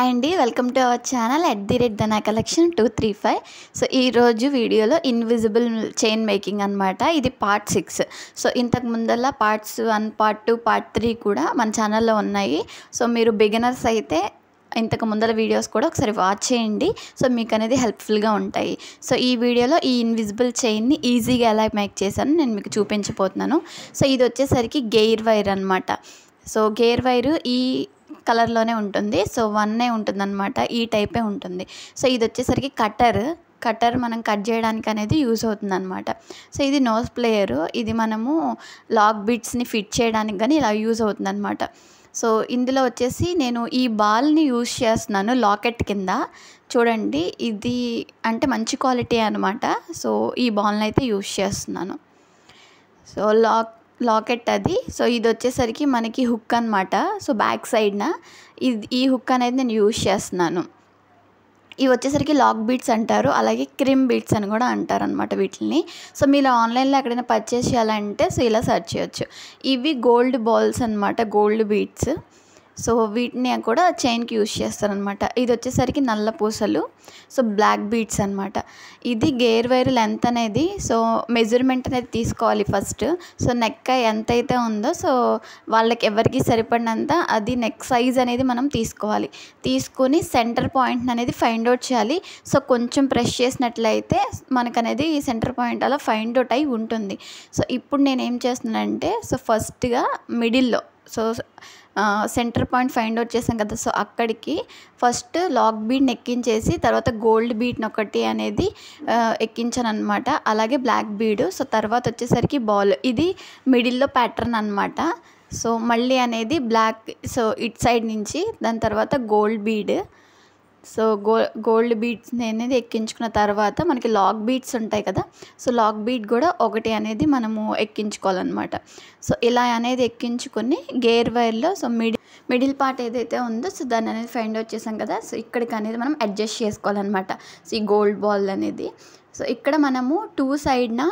Hi అండి, welcome to our channel @Dana Collection 235. So ఈరోజు వీడియోలో ఇన్విజిబుల్ చైన్ మేకింగ్ అనమాట. ఇది పార్ట్ 6. సో ఇంతకు ముందల్లా పార్ట్స్ 1, పార్ట్ 2, పార్ట్ 3 కూడా మన ఛానల్లో ఉన్నాయి. సో మీరు బిగినర్స్ అయితే ఇంతకు ముందర వీడియోస్ కూడా ఒకసారి వాచ్ చేయండి. సో మీకు అనేది హెల్ప్ఫుల్గా ఉంటాయి. సో ఈ వీడియోలో ఈ ఇన్విజిబుల్ చైన్ని ఈజీగా ఎలా మేక్ చేశాను నేను మీకు చూపించబోతున్నాను. సో ఇది వచ్చేసరికి గెయిర్ వైర్ అనమాట. సో గెయిర్ వైరు ఈ కలర్లోనే ఉంటుంది. సో 1 ఉంటుందన్నమాట, ఈ టైపే ఉంటుంది. సో ఇది వచ్చేసరికి కటర్ మనం కట్ చేయడానికి అనేది యూజ్ అవుతుంది అనమాట. సో ఇది నోస్ ప్లేయరు, ఇది మనము లాక్ బిట్స్ని ఫిట్ చేయడానికి కానీ ఇలా యూజ్ అవుతుంది అనమాట. సో ఇందులో వచ్చేసి నేను ఈ బాల్ని యూజ్ చేస్తున్నాను లాకెట్ కింద. చూడండి, ఇది అంటే మంచి క్వాలిటీ అనమాట. సో ఈ బాల్ని అయితే యూజ్ చేస్తున్నాను. సో లాకెట్ అది. సో ఇది వచ్చేసరికి మనకి హుక్ అనమాట. సో బ్యాక్ సైడ్న ఈ హుక్ అనేది నేను యూజ్ చేస్తున్నాను. ఇవి వచ్చేసరికి లాక్ బీట్స్ అంటారు, అలాగే క్రిమ్ బీట్స్ అని కూడా అంటారు అనమాట వీటిని. సో మీరు ఆన్లైన్లో ఎక్కడైనా పర్చేస్ చేయాలంటే సో ఇలా సెర్చ్ చేయొచ్చు. ఇవి గోల్డ్ బాల్స్ అనమాట, గోల్డ్ బీట్స్. సో వీటిని కూడా చైన్కి యూజ్ చేస్తారనమాట. ఇది వచ్చేసరికి నల్ల పూసలు, సో బ్లాక్ బీట్స్ అనమాట. ఇది గేర్ వైర్ లెంత్ అనేది సో మెజర్మెంట్ అనేది తీసుకోవాలి ఫస్ట్. సో నెక్ ఎంతైతే ఉందో సో వాళ్ళకి ఎవరికి సరిపడినంత అది నెక్ సైజ్ అనేది మనం తీసుకోవాలి. తీసుకొని సెంటర్ పాయింట్ అనేది ఫైండ్ అవుట్ చేయాలి. సో కొంచెం ప్రెస్ చేసినట్లయితే మనకు అనేది ఈ సెంటర్ పాయింట్ అలా ఫైండ్ అవుట్ అయి ఉంటుంది. సో ఇప్పుడు నేను ఏం చేస్తున్నానంటే సో ఫస్ట్గా మిడిల్లో so centre point find out చేసాం కదా, సో అక్కడికి ఫస్ట్ లాక్ బీడ్ని ఎక్కించేసి తర్వాత గోల్డ్ బీడ్ని ఒకటి అనేది ఎక్కించాను అనమాట. అలాగే బ్లాక్ బీడ్. సో తర్వాత వచ్చేసరికి బాల్, ఇది మిడిల్లో ప్యాటర్న్ అనమాట. సో మళ్ళీ అనేది బ్లాక్, సో ఇట్ సైడ్ నుంచి దాని తర్వాత gold bead. So gold beads అనేది ఎక్కించుకున్న తర్వాత మనకి లాక్ బీడ్స్ ఉంటాయి కదా, సో లాక్ బీడ్ కూడా ఒకటి అనేది మనము ఎక్కించుకోవాలన్నమాట. సో ఇలా అనేది ఎక్కించుకొని గేర్ వైర్లో సో మిడిల్ పార్ట్ ఏదైతే ఉందో సో దాన్ని అనేది ఫైండ్ అవుట్ చేసాం కదా, సో ఇక్కడికి అనేది మనం అడ్జస్ట్ చేసుకోవాలన్నమాట. సో ఈ గోల్డ్ బాల్ అనేది సో ఇక్కడ మనము 2 సైడ్న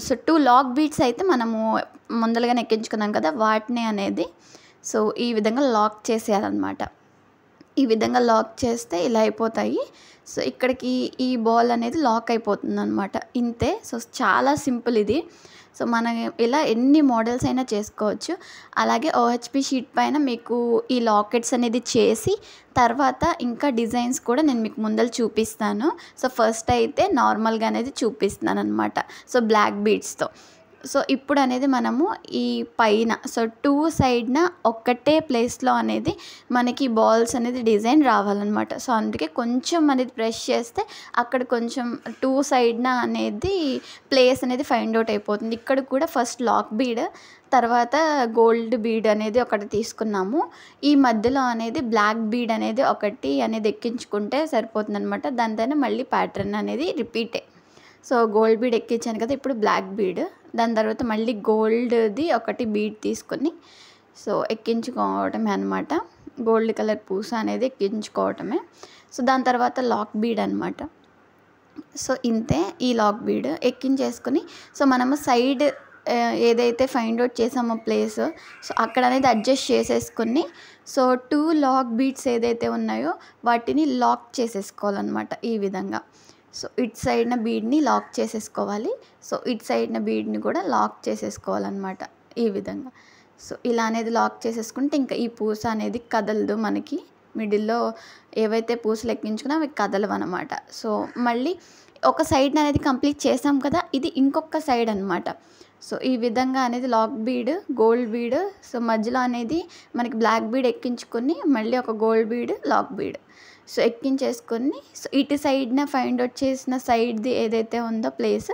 సో 2 లాక్ బీడ్స్ అయితే మనము ముందలుగానే ఎక్కించుకున్నాం కదా, వాటిని అనేది సో ఈ విధంగా లాక్ చేసేయాలన్నమాట. ఈ విధంగా లాక్ చేస్తే ఇలా అయిపోతాయి. సో ఇక్కడికి ఈ బాల్ అనేది లాక్ అయిపోతుంది అనమాట. ఇంతే. సో చాలా సింపుల్ ఇది. సో మనం ఇలా ఎన్ని మోడల్స్ అయినా చేసుకోవచ్చు. అలాగే OHP షీట్ పైన మీకు ఈ లాకెట్స్ అనేది చేసి తర్వాత ఇంకా డిజైన్స్ కూడా నేను మీకు ముందర చూపిస్తాను. సో ఫస్ట్ అయితే నార్మల్గా అనేది చూపిస్తున్నాను అనమాట, సో బ్లాక్ బీడ్స్తో. సో ఇప్పుడు అనేది మనము ఈ పైన సో 2 సైడ్న ఒక్కటే ప్లేస్లో అనేది మనకి బాల్స్ అనేది డిజైన్ రావాలన్నమాట. సో అందుకే కొంచెం అనేది ప్రెస్ చేస్తే అక్కడ కొంచెం 2 సైడ్న అనేది ప్లేస్ అనేది ఫైండ్ అవుట్ అయిపోతుంది. ఇక్కడ కూడా ఫస్ట్ లాక్ బీడ్ తర్వాత గోల్డ్ బీడ్ అనేది ఒకటి తీసుకున్నాము. ఈ మధ్యలో అనేది బ్లాక్ బీడ్ అనేది ఒకటి అనేది ఎక్కించుకుంటే సరిపోతుంది అనమాట. దానిపైన మళ్ళీ ప్యాటర్న్ అనేది రిపీటే. సో గోల్డ్ బీడ్ ఎక్కించాను కదా, ఇప్పుడు బ్లాక్ బీడ్. దాని తర్వాత మళ్ళీ గోల్డ్ది ఒకటి బీడ్ తీసుకొని సో ఎక్కించుకోవటమే అనమాట. గోల్డ్ కలర్ పూస అనేది ఎక్కించుకోవటమే. సో దాని తర్వాత లాక్ బీడ్ అనమాట. సో ఇంతే. ఈ లాక్ బీడ్ ఎక్కించేసుకొని సో మనము సైడ్ ఏదైతే ఫైండ్ అవుట్ చేసామో ప్లేస్ సో అక్కడ అనేది అడ్జస్ట్ చేసేసుకొని సో 2 లాక్ బీడ్స్ ఏదైతే ఉన్నాయో వాటిని లాక్ చేసేసుకోవాలన్నమాట ఈ విధంగా. సో ఇట్ సైడ్న బీడ్ని లాక్ చేసేసుకోవాలి. సో ఇట్ సైడ్న బీడ్ని కూడా లాక్ చేసేసుకోవాలన్నమాట ఈ విధంగా. సో ఇలా అనేది లాక్ చేసేసుకుంటే ఇంకా ఈ పూస అనేది కదలదు. మనకి మిడిల్లో ఏవైతే పూసలు ఎక్కించుకున్నా అవి కదలవు అనమాట. సో మళ్ళీ ఒక సైడ్ అనేది కంప్లీట్ చేసాం కదా, ఇది ఇంకొక సైడ్ అనమాట. సో ఈ విధంగా అనేది lock bead, gold bead, so మధ్యలో అనేది మనకి బ్లాక్ బీడ్ ఎక్కించుకొని మళ్ళీ ఒక gold bead, lock bead so ఎక్కించేసుకొని సో ఇటు సైడ్న ఫైండ్ అవుట్ చేసిన సైడ్ది ఏదైతే ఉందో ప్లేస్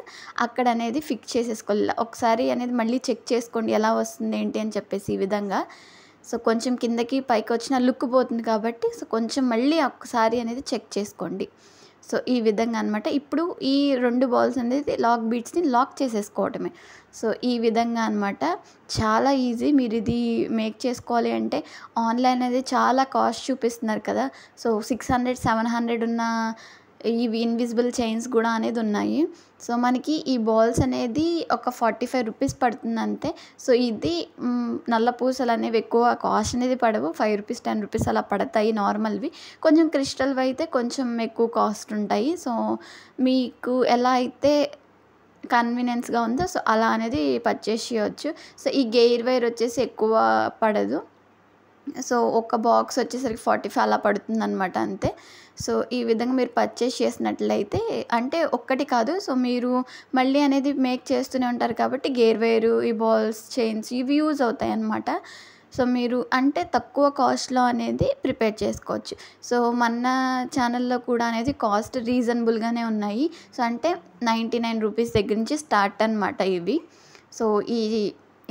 అక్కడ అనేది ఫిక్స్ చేసేసుకోవాలి. ఒకసారి అనేది మళ్ళీ చెక్ చేసుకోండి ఎలా వస్తుంది ఏంటి అని చెప్పేసి ఈ విధంగా. సో కొంచెం కిందకి పైకి వచ్చిన లుక్ పోతుంది కాబట్టి సో కొంచెం మళ్ళీ ఒక్కసారి అనేది చెక్ చేసుకోండి. సో ఈ విధంగా అనమాట. ఇప్పుడు ఈ 2 బాల్స్ అనేది లాక్ బీడ్స్ని లాక్ చేసేసుకోవటమే. సో ఈ విధంగా అనమాట. చాలా ఈజీ. మీరు ఇది మేక్ చేసుకోవాలి అంటే ఆన్లైన్ అనేది చాలా కాస్ట్ చూపిస్తున్నారు కదా. సో 600, 700 ఉన్న ఇవి ఇన్విజిబుల్ చైన్స్ కూడా అనేది ఉన్నాయి. సో మనకి ఈ బాల్స్ అనేది ఒక 45 రూపీస్ పడుతుంది అంతే. సో ఇది నల్ల పూసలు అనేవి ఎక్కువ కాస్ట్ అనేది పడవు, 5 రూపీస్ 10 రూపీస్ అలా పడతాయి నార్మల్వి. కొంచెం క్రిస్టల్వి అయితే కొంచెం ఎక్కువ కాస్ట్ ఉంటాయి. సో మీకు ఎలా అయితే కన్వీనియన్స్గా ఉందో సో అలా అనేది పర్చేస్ చేయవచ్చు. సో ఈ గెయిర్ వైర్ వచ్చేసి ఎక్కువ పడదు. సో ఒక బాక్స్ వచ్చేసరికి 45 అలా పడుతుందన్నమాట అంతే. సో ఈ విధంగా మీరు పర్చేస్ చేసినట్లయితే అంటే ఒక్కటి కాదు, సో మీరు మళ్ళీ అనేది మేక్ చేస్తూనే ఉంటారు కాబట్టి గేర్ వైరు, ఈ బాల్స్, చైన్స్ ఇవి యూజ్ అవుతాయి అన్నమాట. సో మీరు అంటే తక్కువ కాస్ట్లో అనేది ప్రిపేర్ చేసుకోవచ్చు. సో మన ఛానల్లో కూడా అనేది కాస్ట్ రీజనబుల్గానే ఉన్నాయి. సో అంటే 99 రూపీస్ దగ్గర నుంచి స్టార్ట్ అనమాట ఇవి. సో ఈ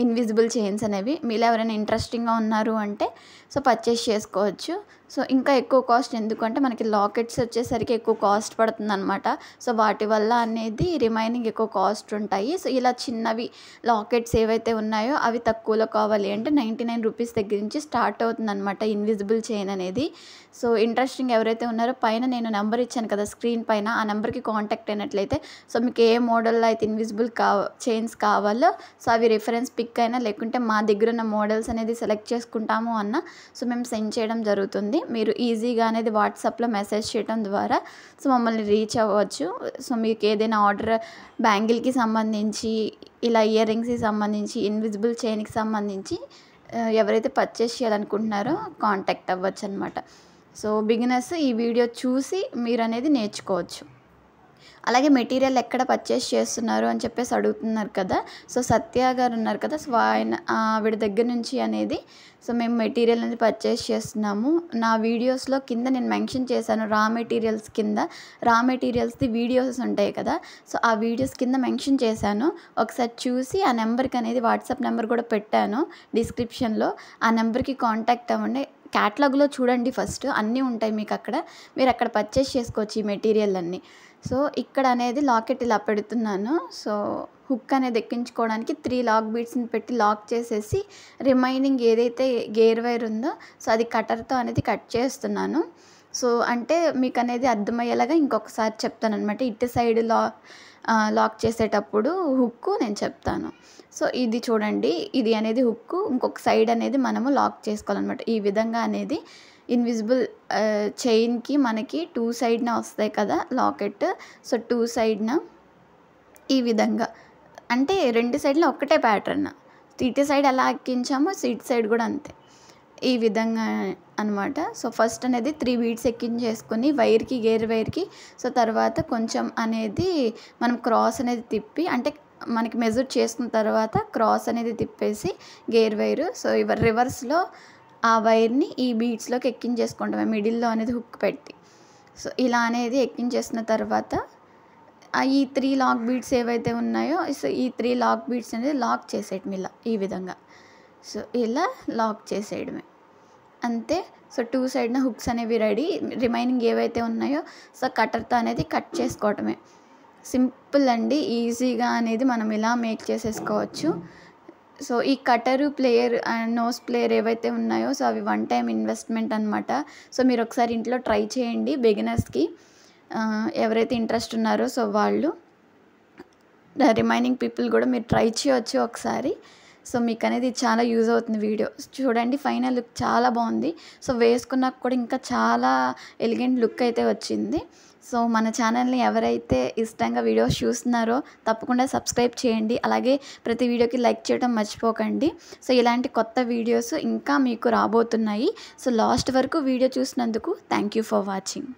ఇన్విజిబుల్ చైన్స్ అనేవి మీలో ఎవరైనా ఇంట్రెస్టింగ్గా ఉన్నారు అంటే సో పర్చేస్ చేసుకోవచ్చు. సో ఇంకా ఎక్కువ కాస్ట్ ఎందుకంటే మనకి లాకెట్స్ వచ్చేసరికి ఎక్కువ కాస్ట్ పడుతుందన్నమాట. సో వాటి వల్ల అనేది రిమైనింగ్ ఎక్కువ కాస్ట్ ఉంటాయి. సో ఇలా చిన్నవి లాకెట్స్ ఏవైతే ఉన్నాయో అవి తక్కువలో కావాలి అంటే 99 రూపీస్ దగ్గర నుంచి స్టార్ట్ అవుతుందన్నమాట ఇన్విజిబుల్ చైన్ అనేది. సో ఇంట్రెస్టింగ్ ఎవరైతే ఉన్నారో పైన నేను నెంబర్ ఇచ్చాను కదా స్క్రీన్ పైన, ఆ నెంబర్కి కాంటాక్ట్ అయినట్లయితే సో మీకు ఏ మోడల్లో అయితే ఇన్విజిబుల్ చైన్స్ కావాలో సో అవి రిఫరెన్స్ పిక్ అయినా లేకుంటే మా దగ్గర ఉన్న మోడల్స్ అనేది సెలెక్ట్ చేసుకుంటాము అన్న సో మేము సెండ్ చేయడం జరుగుతుంది. మీరు ఈజీగా అనేది వాట్సాప్లో మెసేజ్ చేయడం ద్వారా సో మమ్మల్ని రీచ్ అవ్వచ్చు. సో మీకు ఏదైనా ఆర్డర్ బ్యాంగిల్కి సంబంధించి, ఇలా ఇయర్ రింగ్స్కి సంబంధించి, ఇన్విజిబుల్ చైన్కి సంబంధించి ఎవరైతే పర్చేస్ చేయాలనుకుంటున్నారో కాంటాక్ట్ అవ్వచ్చు అనమాట. సో బిగినర్స్ ఈ వీడియో చూసి మీరు అనేది నేర్చుకోవచ్చు. అలాగే మెటీరియల్ ఎక్కడ పర్చేస్ చేస్తున్నారు అని చెప్పేసి అడుగుతున్నారు కదా. సో సత్య గారు ఉన్నారు కదా, సో ఆవిడ దగ్గర నుంచి అనేది సో మేము మెటీరియల్ అనేది పర్చేస్ చేస్తున్నాము. నా వీడియోస్లో కింద నేను మెన్షన్ చేశాను రా మెటీరియల్స్ కింద, రా మెటీరియల్స్ది వీడియోస్ ఉంటాయి కదా, సో ఆ వీడియోస్ కింద మెన్షన్ చేశాను. ఒకసారి చూసి ఆ నెంబర్కి అనేది వాట్సాప్ నెంబర్ కూడా పెట్టాను డిస్క్రిప్షన్లో, ఆ నెంబర్కి కాంటాక్ట్ అవ్వండి. క్యాటలాగ్లో చూడండి ఫస్ట్, అన్నీ ఉంటాయి మీకు అక్కడ, మీరు అక్కడ పర్చేస్ చేసుకోవచ్చు ఈ మెటీరియల్ అన్నీ. సో ఇక్కడ అనేది లాకెట్ ఇలా పెడుతున్నాను. సో హుక్ అనేది ఎక్కించుకోవడానికి 3 లాక్ బీడ్స్ని పెట్టి లాక్ చేసేసి రిమైనింగ్ ఏదైతే గేర్ వైర్ ఉందో సో అది కటర్తో అనేది కట్ చేస్తున్నాను. సో అంటే మీకు అనేది అర్థమయ్యేలాగా ఇంకొకసారి చెప్తాను అనమాట. ఇటు సైడ్ లాక్ చేసేటప్పుడు హుక్కు నేను చెప్తాను. సో ఇది చూడండి, ఇది అనేది హుక్కు, ఇంకొక సైడ్ అనేది మనము లాక్ చేసుకోవాలన్నమాట. ఈ విధంగా అనేది ఇన్విజిబుల్ చైన్కి మనకి 2 సైడ్న వస్తాయి కదా లాకెట్. సో 2 సైడ్న ఈ విధంగా అంటే 2 సైడ్లో ఒక్కటే ప్యాటర్న్, ఇటు సైడ్ ఎలా ఎక్కించామో ఇటు సైడ్ కూడా అంతే ఈ విధంగా అనమాట. సో ఫస్ట్ అనేది 3 బీడ్స్ ఎక్కించేసుకొని వైర్కి, గేర్ వైర్కి, సో తర్వాత కొంచెం అనేది మనం క్రాస్ అనేది తిప్పి అంటే మనకి మెజర్ చేసుకున్న తర్వాత క్రాస్ అనేది తిప్పేసి గేర్ వైరు సో రివర్స్లో ఆ వైర్ని ఈ బీడ్స్లోకి ఎక్కించేసుకుంటామే మిడిల్లో అనేది హుక్ పెట్టి. సో ఇలా అనేది ఎక్కించేసిన తర్వాత ఈ 3 లాక్ బీడ్స్ ఏవైతే ఉన్నాయో సో ఈ 3 లాక్ బీడ్స్ అనేది లాక్ చేసేయడం ఇలా ఈ విధంగా. సో ఇలా లాక్ చేసేయడమే అంతే. సో 2 సైడ్న హుక్స్ అనేవి రెడీ, రిమైనింగ్ ఏవైతే ఉన్నాయో సో కటర్తో అనేది కట్ చేసుకోవటమే. సింపుల్ అండి, ఈజీగా అనేది మనం ఇలా మేక్ చేసేసుకోవచ్చు. సో ఈ cutter, player and nose plier ఏవైతే ఉన్నాయో సో అవి 1 టైం ఇన్వెస్ట్మెంట్ అనమాట. సో మీరు ఒకసారి ఇంట్లో ట్రై చేయండి బిగినర్స్కి, ఎవరైతే ఇంట్రెస్ట్ ఉన్నారో సో వాళ్ళు, రిమైనింగ్ పీపుల్ కూడా మీరు ట్రై చేయవచ్చు ఒకసారి. సో మీకు అనేది చాలా యూజ్ అవుతుంది వీడియో చూడండి. ఫైనల్ లుక్ చాలా బాగుంది. సో వేసుకున్నాక కూడా ఇంకా చాలా ఎలిగెంట్ లుక్ అయితే వచ్చింది. సో మన ఛానల్ని ఎవరైతే ఇష్టంగా వీడియోస్ చూస్తున్నారో తప్పకుండా సబ్స్క్రైబ్ చేయండి. అలాగే ప్రతి వీడియోకి లైక్ చేయడం మర్చిపోకండి. సో ఇలాంటి కొత్త వీడియోస్ ఇంకా మీకు రాబోతున్నాయి. సో లాస్ట్ వరకు వీడియో చూసినందుకు థ్యాంక్ యూ ఫర్ వాచింగ్.